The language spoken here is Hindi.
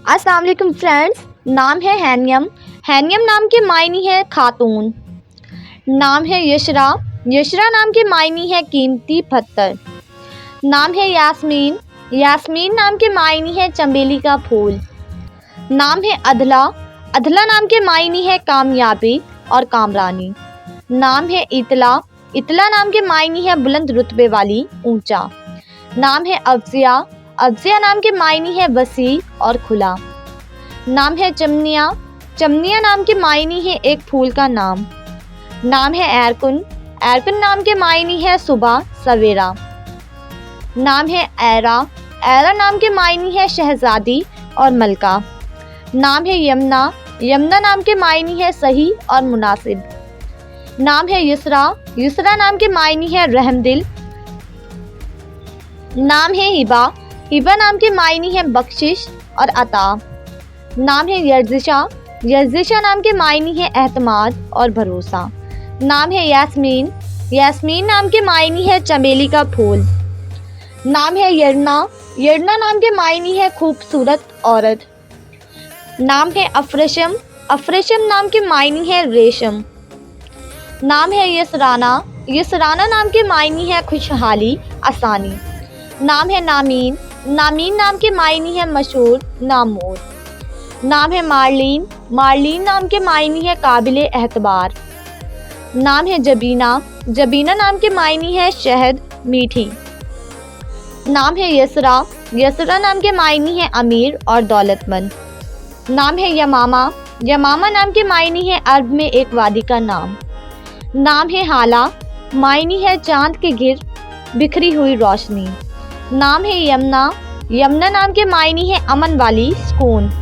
अस्सलाम वालेकुम फ्रेंड्स। नाम है हैनियम। हैनियम नाम के मायने है खातून। नाम है यशरा। यशरा नाम के मायने है कीमती पत्थर। नाम है यास्मीन। यास्मीन नाम के मायने है चमेली का फूल। नाम है अदला। अदला नाम के मायने है कामयाबी और कामरानी। नाम है इतला। इतला नाम के मायने है बुलंद रुतबे वाली, ऊंचा। नाम है अफजिया। अफजिया नाम के मायने है वसी और खुला। नाम है चमनिया। चमनिया नाम के मायने है एक फूल का नाम। नाम है एरकुन। एरकुन नाम के मायने है सुबह सवेरा। नाम है एरा। एरा नाम के मायने है शहजादी और मलका। नाम है यमुना। यमुना नाम के मायने है सही और मुनासिब। नाम है युसरा। युसरा नाम के मायने है रहमदिल। नाम है हिबा। हिबा नाम के मायने है बख्शिश और अता। नाम है यर्जिशा। यर्जिशा नाम के मायने है एतमाद और भरोसा। नाम है यास्मीन। यास्मीन नाम के मायने है चमेली का फूल। नाम है यरना। यरना नाम के मायने है खूबसूरत औरत। नाम है अफरशम। अफरशम नाम के मायने है रेशम। नाम है यसराना। यसराना नाम के मायने है खुशहाली, आसानी। नाम है नामीन। नामीन नाम के मायने है मशहूर, नामूर। नाम है मार्लिन। मार्लिन नाम के मायने है काबिले एतबार। नाम है जबीना। जबीना नाम के मायने है शहद, मीठी। नाम है यसरा। यसरा नाम के मायने है अमीर और दौलतमंद। नाम है यमामा। यमामा नाम के मायने है अरब में एक वादी का नाम। नाम है हाला। मायने है चांद के गिर बिखरी हुई रोशनी। नाम है यमुना। यमुना नाम के मायने है अमन वाली, सुकून।